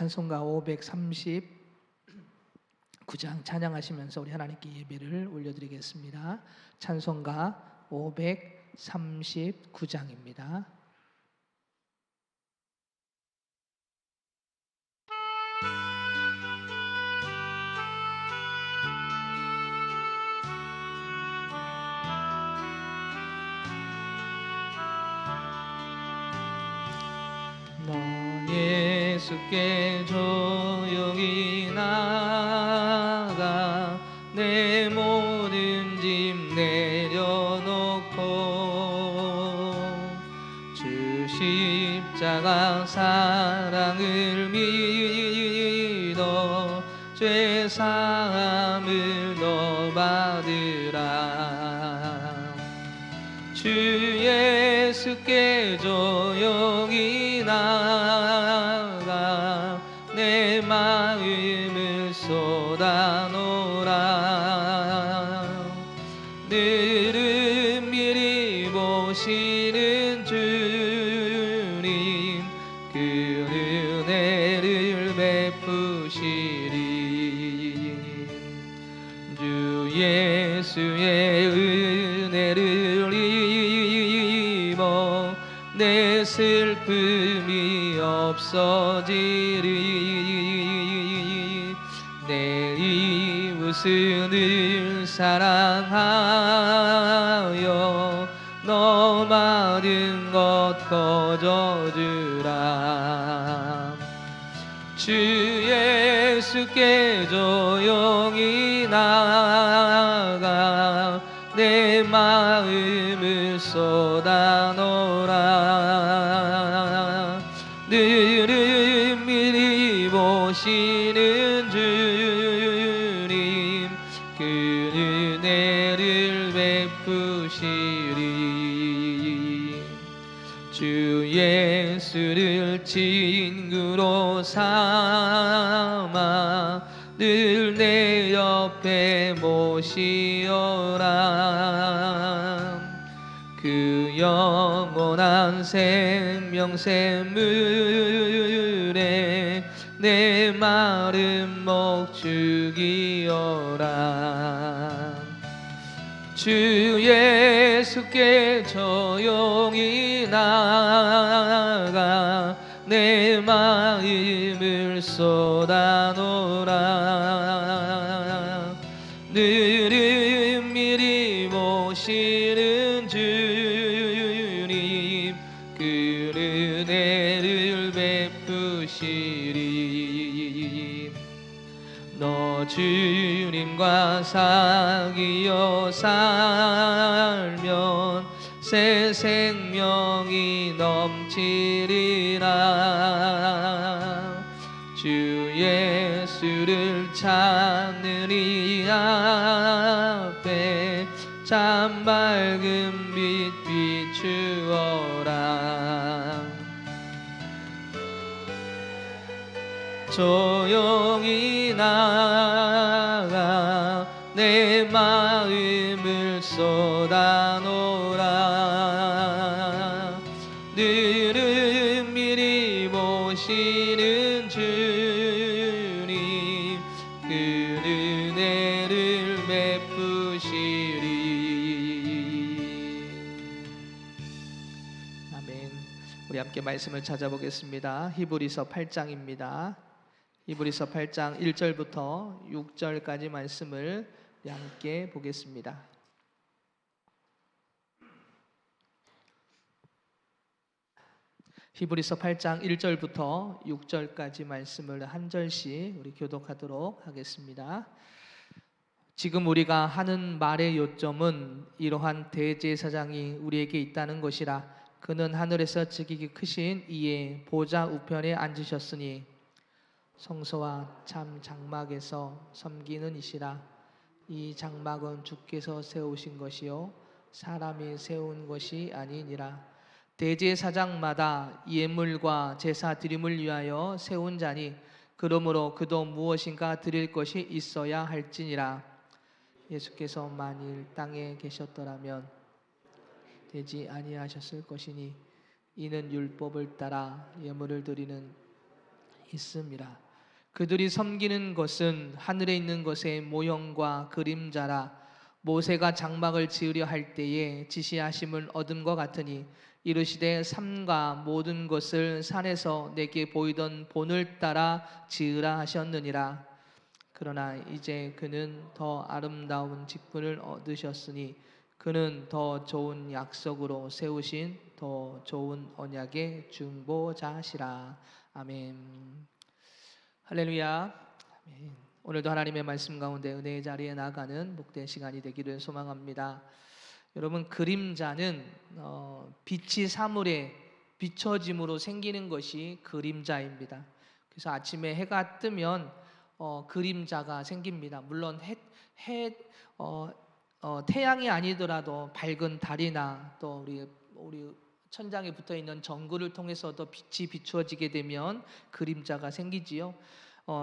찬송가 539장 찬양하시면서 우리 하나님께 예배를 올려드리겠습니다. 찬송가 539장입니다. 예수께 조용히 나가 내 모든 짐 내려놓고 주 십자가 사랑을 믿어 죄 사함을 너 받으라. 주 예수께 조용히 나가 내 마음을 쏟아놓으라. 늘은 미리 보시는 주님 그 은혜를 베푸시리. 주 예수의 은혜를 입어 내 슬픔이 없어지리. 내 이웃을 늘 사랑하여 너 받은 것 거저주라. 주 예수께 조용히 나가 내 마음을 쏟아놓으라. 늘은 미리 보시는 주님 그 은혜를 베푸시리. 주 예수를 친구로 삼아 늘 내 옆에 모시어라. 그 영원한 생명샘물에 내 마른 목 죽이어라. 주 예수께 조용히 나가 내 마음을 쏟아놓으라. 늘은 미리 보시는 주님 그 은혜를 베푸시리. 너 주님과 사귀어 살면 새 생명이 넘치리라. 주 예수를 찾는 이 앞에 참 밝은 빛 비추어라. 조용히 나가 내 마음을 쏟아놓으라. 늘은 미리 보시는 주님 그 은혜를 베푸시리. 아멘. 우리 함께 말씀을 찾아보겠습니다. 히브리서 8장입니다. 히브리서 8장 1절부터 6절까지 말씀을 함께 보겠습니다. 히브리서 8장 1절부터 6절까지 말씀을 한 절씩 우리 교독하도록 하겠습니다. 지금 우리가 하는 말의 요점은 이러한 대제사장이 우리에게 있다는 것이라. 그는 하늘에서 지극히 크신 이의 보좌 우편에 앉으셨으니 성소와 참 장막에서 섬기는 이시라. 이 장막은 주께서 세우신 것이요 사람이 세운 것이 아니니라. 대제사장마다 예물과 제사 드림을 위하여 세운 자니 그러므로 그도 무엇인가 드릴 것이 있어야 할지니라. 예수께서 만일 땅에 계셨더라면 되지 아니하셨을 것이니 이는 율법을 따라 예물을 드리는 있음이라. 그들이 섬기는 것은 하늘에 있는 것의 모형과 그림자라. 모세가 장막을 지으려 할 때에 지시하심을 얻은 것 같으니 이르시되 삼가 모든 것을 산에서 내게 보이던 본을 따라 지으라 하셨느니라. 그러나 이제 그는 더 아름다운 직분을 얻으셨으니 그는 더 좋은 약속으로 세우신 더 좋은 언약의 중보자시라. 아멘. 할렐루야. 아멘. 오늘도 하나님의 말씀 가운데 은혜의 자리에 나아가는 복된 시간이 되기를 소망합니다. 여러분, 그림자는 빛이 사물에 비춰짐으로 생기는 것이 그림자입니다. 그래서 아침에 해가 뜨면 그림자가 생깁니다. 물론 태양이 아니더라도 밝은 달이나 또 우리 천장에 붙어 있는 전구를 통해서도 빛이 비추어지게 되면 그림자가 생기지요.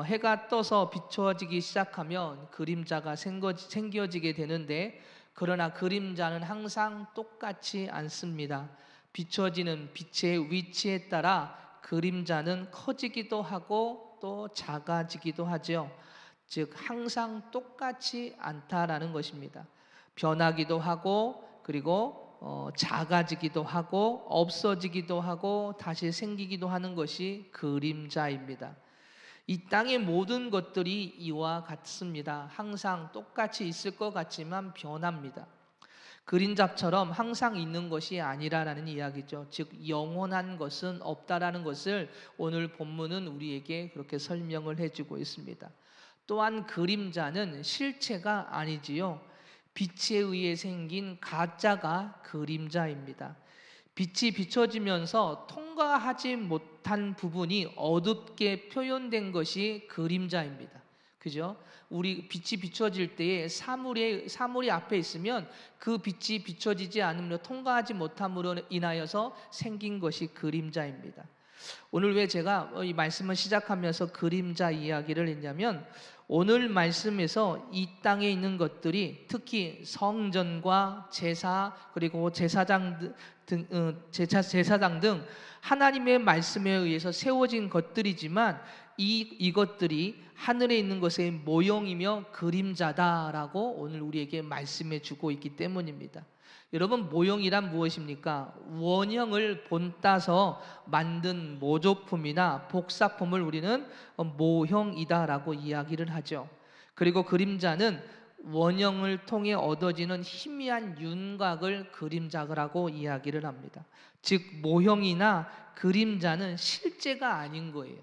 해가 떠서 비추어지기 시작하면 그림자가 생겨지게 되는데, 그러나 그림자는 항상 똑같지 않습니다. 비추어지는 빛의 위치에 따라 그림자는 커지기도 하고 또 작아지기도 하죠. 즉 항상 똑같지 않다라는 것입니다. 변하기도 하고 그리고 작아지기도 하고 없어지기도 하고 다시 생기기도 하는 것이 그림자입니다. 이 땅의 모든 것들이 이와 같습니다. 항상 똑같이 있을 것 같지만 변합니다. 그림자처럼 항상 있는 것이 아니라는 이야기죠. 즉 영원한 것은 없다라는 것을 오늘 본문은 우리에게 그렇게 설명을 해주고 있습니다. 또한 그림자는 실체가 아니지요. 빛에 의해 생긴 가짜가 그림자입니다. 빛이 비춰지면서 통과하지 못한 부분이 어둡게 표현된 것이 그림자입니다. 그죠? 우리 빛이 비춰질 때에 사물이 앞에 있으면 그 빛이 비춰지지 않으므로 통과하지 못함으로 인하여서 생긴 것이 그림자입니다. 오늘 왜 제가 이 말씀을 시작하면서 그림자 이야기를 했냐면, 오늘 말씀에서 이 땅에 있는 것들이 특히 성전과 제사 그리고 제사장 등 하나님의 말씀에 의해서 세워진 것들이지만 이것들이 하늘에 있는 것의 모형이며 그림자다라고 오늘 우리에게 말씀해 주고 있기 때문입니다. 여러분, 모형이란 무엇입니까? 원형을 본따서 만든 모조품이나 복사품을 우리는 모형이다라고 이야기를 하죠. 그리고 그림자는 원형을 통해 얻어지는 희미한 윤곽을 그림자라고 이야기를 합니다. 즉 모형이나 그림자는 실제가 아닌 거예요.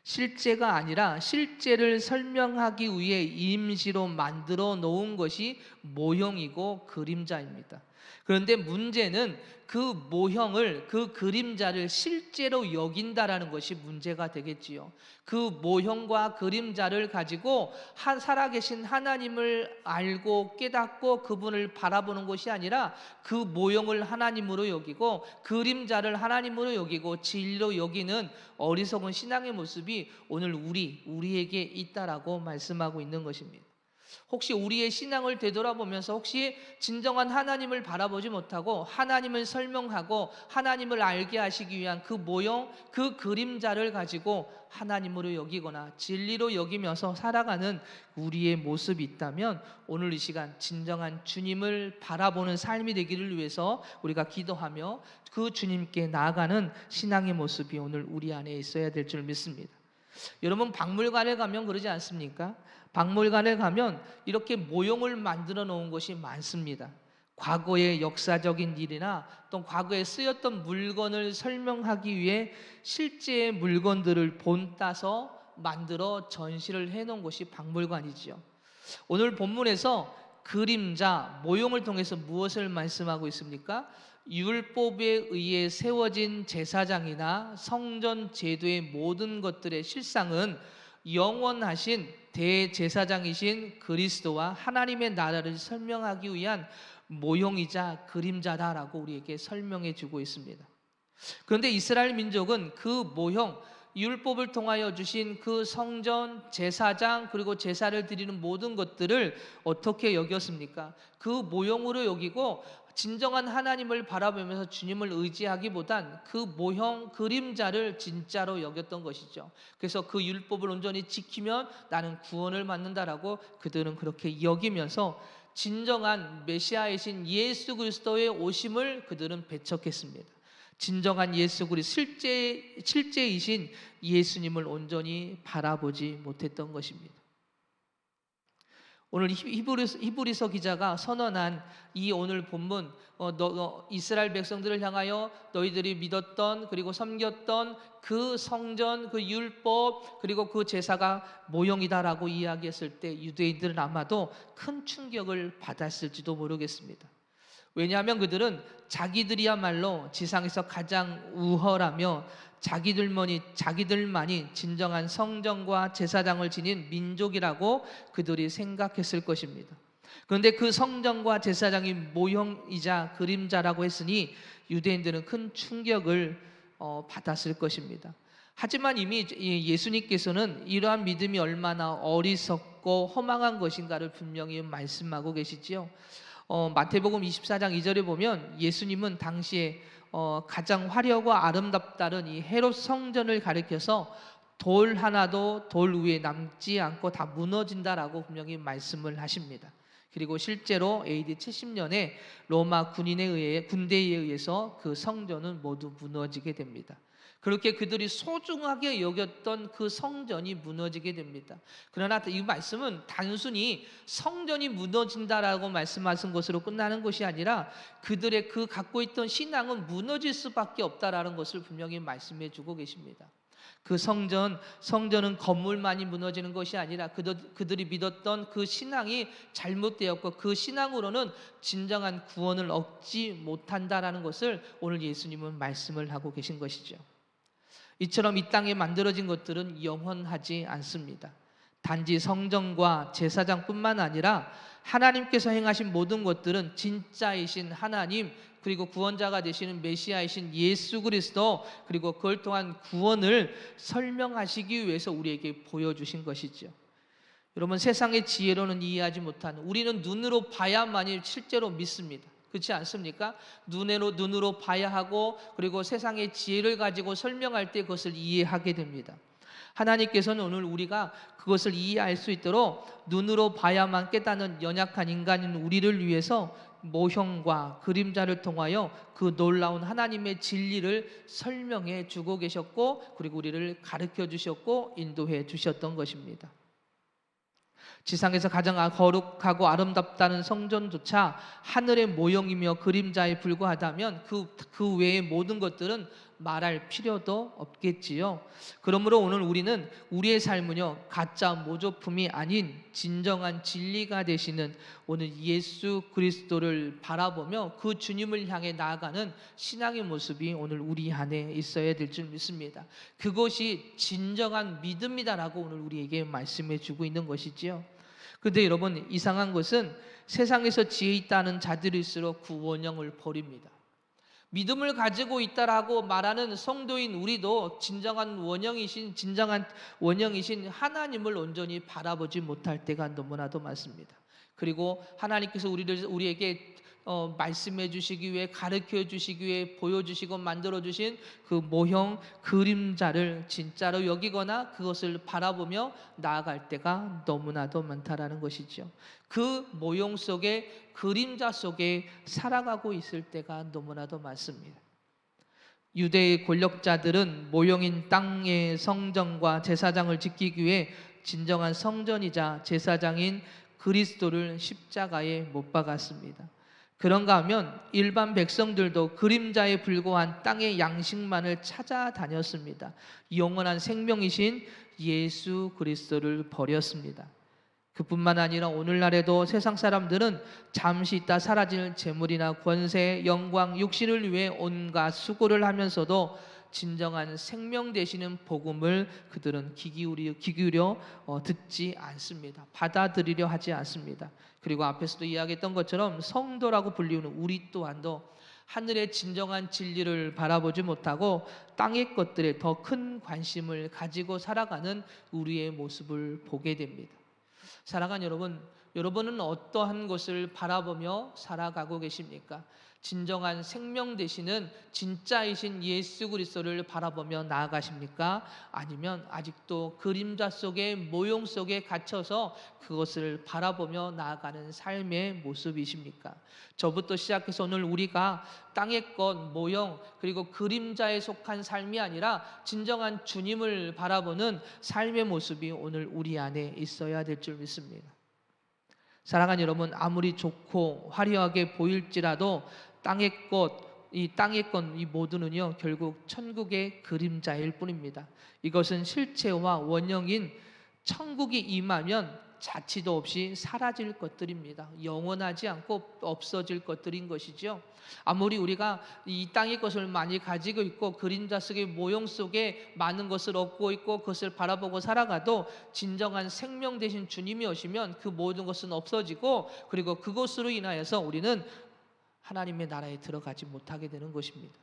실제가 아니라 실제를 설명하기 위해 임시로 만들어 놓은 것이 모형이고 그림자입니다. 그런데 문제는 그 모형을, 그 그림자를 실제로 여긴다라는 것이 문제가 되겠지요. 그 모형과 그림자를 가지고 살아계신 하나님을 알고 깨닫고 그분을 바라보는 것이 아니라 그 모형을 하나님으로 여기고 그림자를 하나님으로 여기고 진리로 여기는 어리석은 신앙의 모습이 오늘 우리에게 있다라고 말씀하고 있는 것입니다. 혹시 우리의 신앙을 되돌아보면서 혹시 진정한 하나님을 바라보지 못하고 하나님을 설명하고 하나님을 알게 하시기 위한 그 모형, 그 그림자를 가지고 하나님으로 여기거나 진리로 여기면서 살아가는 우리의 모습이 있다면 오늘 이 시간 진정한 주님을 바라보는 삶이 되기를 위해서 우리가 기도하며 그 주님께 나아가는 신앙의 모습이 오늘 우리 안에 있어야 될 줄 믿습니다. 여러분, 박물관에 가면 그러지 않습니까? 박물관에 가면 이렇게 모형을 만들어 놓은 것이 많습니다. 과거의 역사적인 일이나 또 과거에 쓰였던 물건을 설명하기 위해 실제의 물건들을 본따서 만들어 전시를 해놓은 곳이 박물관이지요. 오늘 본문에서 그림자, 모형을 통해서 무엇을 말씀하고 있습니까? 율법에 의해 세워진 제사장이나 성전 제도의 모든 것들의 실상은 영원하신 대제사장이신 그리스도와 하나님의 나라를 설명하기 위한 모형이자 그림자다라고 우리에게 설명해 주고 있습니다. 그런데 이스라엘 민족은 그 모형, 율법을 통하여 주신 그 성전, 제사장 그리고 제사를 드리는 모든 것들을 어떻게 여겼습니까? 그 모형으로 여기고 진정한 하나님을 바라보면서 주님을 의지하기보단 그 모형 그림자를 진짜로 여겼던 것이죠. 그래서 그 율법을 온전히 지키면 나는 구원을 받는다라고 그들은 그렇게 여기면서 진정한 메시아이신 예수 그리스도의 오심을 그들은 배척했습니다. 진정한 예수 그리스도 실제이신 예수님을 온전히 바라보지 못했던 것입니다. 오늘 히브리서 기자가 선언한 이 오늘 본문, 이스라엘 백성들을 향하여 너희들이 믿었던 그리고 섬겼던 그 성전, 그 율법, 그리고 그 제사가 모형이다라고 이야기했을 때 유대인들은 아마도 큰 충격을 받았을지도 모르겠습니다. 왜냐하면 그들은 자기들이야말로 지상에서 가장 우월하며 자기들만이 진정한 성전과 제사장을 지닌 민족이라고 그들이 생각했을 것입니다. 그런데 그 성전과 제사장이 모형이자 그림자라고 했으니 유대인들은 큰 충격을 받았을 것입니다. 하지만 이미 예수님께서는 이러한 믿음이 얼마나 어리석고 허망한 것인가를 분명히 말씀하고 계시지요. 마태복음 24장 2절에 보면 예수님은 당시에 가장 화려하고 아름답다는 이 헤롯 성전을 가리켜서 돌 하나도 돌 위에 남지 않고 다 무너진다라고 분명히 말씀을 하십니다. 그리고 실제로 AD 70년에 로마 군대에 의해서 그 성전은 모두 무너지게 됩니다. 그렇게 그들이 소중하게 여겼던 그 성전이 무너지게 됩니다. 그러나 이 말씀은 단순히 성전이 무너진다라고 말씀하신 것으로 끝나는 것이 아니라 그들의 그 갖고 있던 신앙은 무너질 수밖에 없다라는 것을 분명히 말씀해 주고 계십니다. 그 성전은 건물만이 무너지는 것이 아니라 그들이 믿었던 그 신앙이 잘못되었고 그 신앙으로는 진정한 구원을 얻지 못한다라는 것을 오늘 예수님은 말씀을 하고 계신 것이죠. 이처럼 이 땅에 만들어진 것들은 영원하지 않습니다. 단지 성전과 제사장뿐만 아니라 하나님께서 행하신 모든 것들은 진짜이신 하나님, 그리고 구원자가 되시는 메시아이신 예수 그리스도, 그리고 그걸 통한 구원을 설명하시기 위해서 우리에게 보여주신 것이죠. 여러분, 세상의 지혜로는 이해하지 못한, 우리는 눈으로 봐야만이 실제로 믿습니다. 그렇지 않습니까? 눈으로 봐야 하고, 그리고 세상의 지혜를 가지고 설명할 때 그것을 이해하게 됩니다. 하나님께서는 오늘 우리가 그것을 이해할 수 있도록 눈으로 봐야만 깨닫는 연약한 인간인 우리를 위해서 모형과 그림자를 통하여 그 놀라운 하나님의 진리를 설명해 주고 계셨고, 그리고 우리를 가르쳐 주셨고 인도해 주셨던 것입니다. 지상에서 가장 거룩하고 아름답다는 성전조차 하늘의 모형이며 그림자에 불과하다면 그 외의 모든 것들은 말할 필요도 없겠지요. 그러므로 오늘 우리는 우리의 삶은요, 가짜 모조품이 아닌 진정한 진리가 되시는 오늘 예수 그리스도를 바라보며 그 주님을 향해 나아가는 신앙의 모습이 오늘 우리 안에 있어야 될 줄 믿습니다. 그것이 진정한 믿음이다라고 오늘 우리에게 말씀해 주고 있는 것이지요. 그런데 여러분, 이상한 것은 세상에서 지혜 있다는 자들일수록 그 원형을 버립니다. 믿음을 가지고 있다라고 말하는 성도인 우리도 진정한 원형이신 하나님을 온전히 바라보지 못할 때가 너무나도 많습니다. 그리고 하나님께서 우리에게 말씀해 주시기 위해, 가르쳐 주시기 위해 보여주시고 만들어 주신 그 모형 그림자를 진짜로 여기거나 그것을 바라보며 나아갈 때가 너무나도 많다라는 것이죠. 그 모형 속에, 그림자 속에 살아가고 있을 때가 너무나도 많습니다. 유대의 권력자들은 모형인 땅의 성전과 제사장을 지키기 위해 진정한 성전이자 제사장인 그리스도를 십자가에 못 박았습니다. 그런가 하면 일반 백성들도 그림자에 불과한 땅의 양식만을 찾아다녔습니다. 영원한 생명이신 예수 그리스도를 버렸습니다. 그뿐만 아니라 오늘날에도 세상 사람들은 잠시 있다 사라질 재물이나 권세, 영광, 육신을 위해 온갖 수고를 하면서도 진정한 생명 되시는 복음을 그들은 귀 기울여 듣지 않습니다. 받아들이려 하지 않습니다. 그리고 앞에서도 이야기했던 것처럼 성도라고 불리우는 우리 또한도 하늘의 진정한 진리를 바라보지 못하고 땅의 것들에 더 큰 관심을 가지고 살아가는 우리의 모습을 보게 됩니다. 사랑하는 여러분, 여러분은 어떠한 것을 바라보며 살아가고 계십니까? 진정한 생명 되시는 진짜이신 예수 그리스도를 바라보며 나아가십니까? 아니면 아직도 그림자 속에 모형 속에 갇혀서 그것을 바라보며 나아가는 삶의 모습이십니까? 저부터 시작해서 오늘 우리가 땅의 것, 모형, 그리고 그림자에 속한 삶이 아니라 진정한 주님을 바라보는 삶의 모습이 오늘 우리 안에 있어야 될 줄 믿습니다. 사랑하는 여러분, 아무리 좋고 화려하게 보일지라도 땅의 것, 이 모두는요 결국 천국의 그림자일 뿐입니다. 이것은 실체와 원형인 천국이 임하면 자취도 없이 사라질 것들입니다. 영원하지 않고 없어질 것들인 것이죠. 아무리 우리가 이 땅의 것을 많이 가지고 있고 그림자 속의 모형 속에 많은 것을 얻고 있고 그것을 바라보고 살아가도 진정한 생명 되신 주님이 오시면 그 모든 것은 없어지고, 그리고 그것으로 인하여서 우리는 하나님의 나라에 들어가지 못하게 되는 것입니다.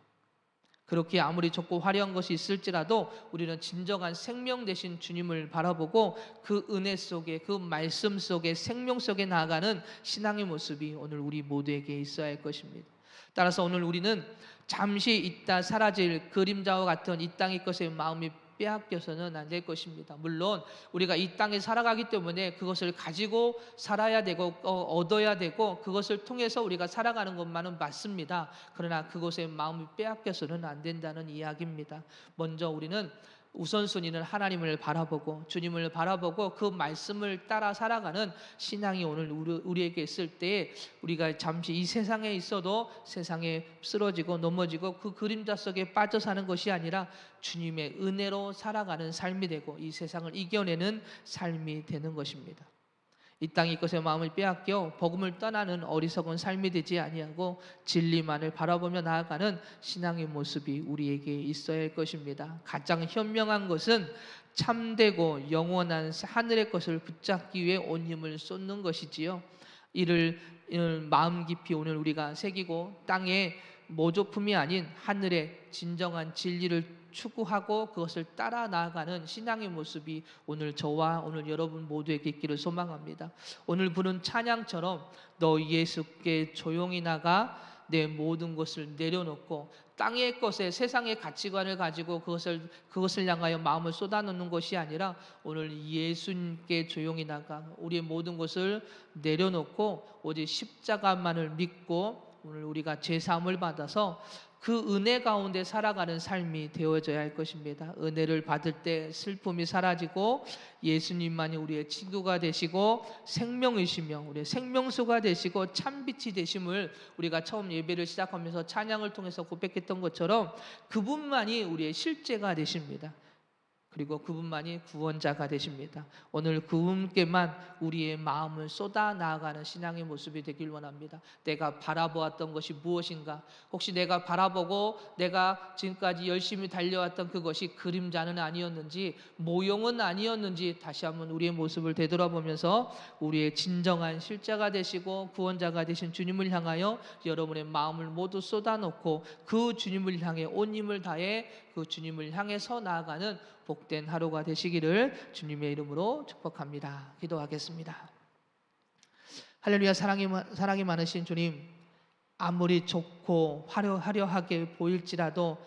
그렇게 아무리 좋고 화려한 것이 있을지라도 우리는 진정한 생명 되신 주님을 바라보고 그 은혜 속에, 그 말씀 속에, 생명 속에 나아가는 신앙의 모습이 오늘 우리 모두에게 있어야 할 것입니다. 따라서 오늘 우리는 잠시 있다 사라질 그림자와 같은 이 땅의 것에 마음이 빼앗겨서는 안 될 것입니다. 물론 우리가 이 땅에 살아가기 때문에 그것을 가지고 살아야 되고 얻어야 되고 그것을 통해서 우리가 살아가는 것만은 맞습니다. 그러나 그것에 마음이 빼앗겨서는 안 된다는 이야기입니다. 먼저 우리는 우선순위는 하나님을 바라보고 주님을 바라보고 그 말씀을 따라 살아가는 신앙이 오늘 우리에게 있을 때 우리가 잠시 이 세상에 있어도 세상에 쓰러지고 넘어지고 그 그림자 속에 빠져 사는 것이 아니라 주님의 은혜로 살아가는 삶이 되고 이 세상을 이겨내는 삶이 되는 것입니다. 이 땅의 것에 마음을 빼앗겨 복음을 떠나는 어리석은 삶이 되지 아니하고 진리만을 바라보며 나아가는 신앙의 모습이 우리에게 있어야 할 것입니다. 가장 현명한 것은 참되고 영원한 하늘의 것을 붙잡기 위해 온 힘을 쏟는 것이지요. 이를 마음 깊이 오늘 우리가 새기고 땅의 모조품이 아닌 하늘의 진정한 진리를 추구하고 그것을 따라 나아가는 신앙의 모습이 오늘 저와 오늘 여러분 모두에게 있기를 소망합니다. 오늘 부른 찬양처럼 너 예수께 조용히 나가 내 모든 것을 내려놓고 땅의 것에 세상의 가치관을 가지고 그것을 향하여 마음을 쏟아놓는 것이 아니라 오늘 예수님께 조용히 나가 우리의 모든 것을 내려놓고 오직 십자가만을 믿고 오늘 우리가 죄사함을 받아서 그 은혜 가운데 살아가는 삶이 되어져야 할 것입니다. 은혜를 받을 때 슬픔이 사라지고 예수님만이 우리의 친구가 되시고 생명이시며 우리의 생명수가 되시고 참빛이 되심을 우리가 처음 예배를 시작하면서 찬양을 통해서 고백했던 것처럼 그분만이 우리의 실제가 되십니다. 그리고 그분만이 구원자가 되십니다. 오늘 그분께만 우리의 마음을 쏟아 나아가는 신앙의 모습이 되길 원합니다. 내가 바라보았던 것이 무엇인가? 혹시 내가 바라보고 내가 지금까지 열심히 달려왔던 그것이 그림자는 아니었는지 모형은 아니었는지 다시 한번 우리의 모습을 되돌아보면서 우리의 진정한 실제가 되시고 구원자가 되신 주님을 향하여 여러분의 마음을 모두 쏟아놓고 그 주님을 향해 온 힘을 다해 그 주님을 향해서 나아가는 복된 하루가 되시기를 주님의 이름으로 축복합니다. 기도하겠습니다. 할렐루야. 사랑이 많으신 주님, 아무리 좋고 화려하게 보일지라도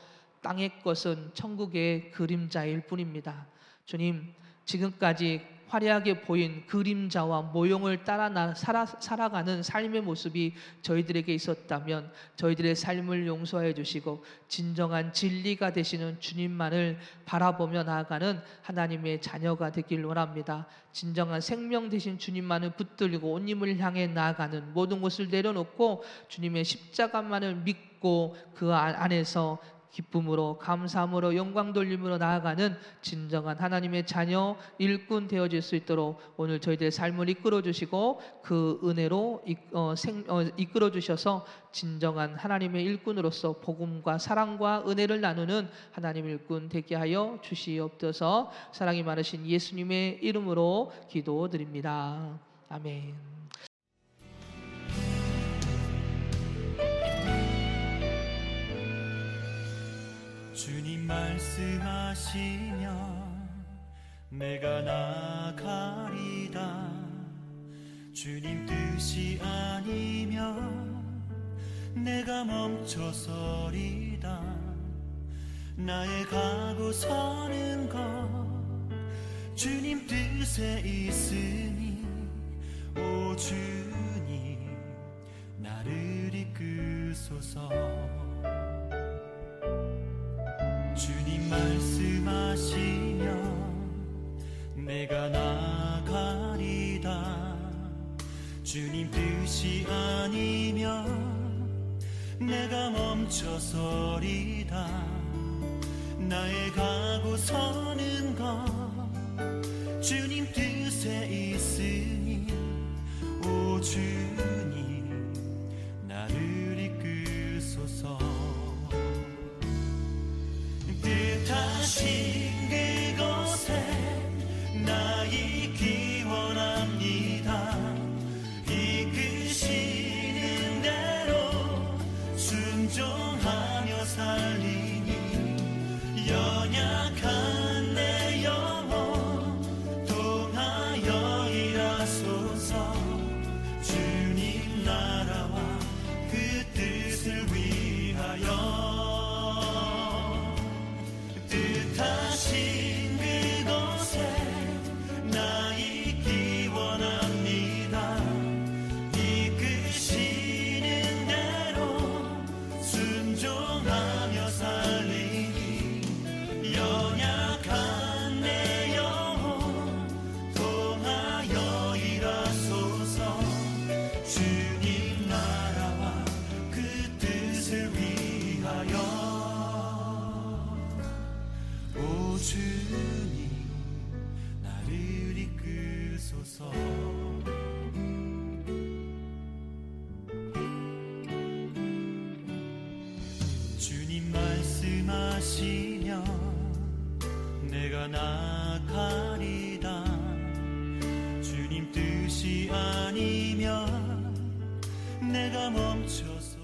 땅의 것은 천국의 그림자일 뿐입니다. 주님, 지금까지 화려하게 보인 그림자와 모형을 따라 살아가는 삶의 모습이 저희들에게 있었다면 저희들의 삶을 용서해 주시고 진정한 진리가 되시는 주님만을 바라보며 나아가는 하나님의 자녀가 되길 원합니다. 진정한 생명 되신 주님만을 붙들고 온 힘을 향해 나아가는 모든 것을 내려놓고 주님의 십자가만을 믿고 그 안에서 기쁨으로 감사함으로 영광 돌림으로 나아가는 진정한 하나님의 자녀 일꾼 되어질 수 있도록 오늘 저희들의 삶을 이끌어 주시고 그 은혜로 이끌어 주셔서 진정한 하나님의 일꾼으로서 복음과 사랑과 은혜를 나누는 하나님의 일꾼 되게 하여 주시옵소서. 사랑이 많으신 예수님의 이름으로 기도드립니다. 아멘. 주님 말씀하시면 내가 나가리다. 주님 뜻이 아니면 내가 멈춰서리다. 나의 가고 서는 것 주님 뜻에 있으니 오 주님 나를 이끄소서. 주님 말씀하시면 내가 나가리다. 주님 뜻이 아니면 내가 멈춰서리다. 나의 가고 서는 것 주님 뜻에 있으니 오 주님 나를 이끄소서. 뜻하신 그곳에 나 있기 원합니다. 이끄시는 대로 순종하며 살리니 연약한 내 영혼 통하여 일하소서. 주님 나라와 그 뜻을 위하여 뜻하신 그곳에 나 있기 원합니다. 이끄시는 대로 순종하며 살리니 연약한 내 영혼 통하여 일하소서. 주님 나라와 그 뜻을 위하여 오 주님 나를 이끄소서. 주님 말씀하시면 내가 나가리다. 주님 뜻이 아니면 내가 멈춰서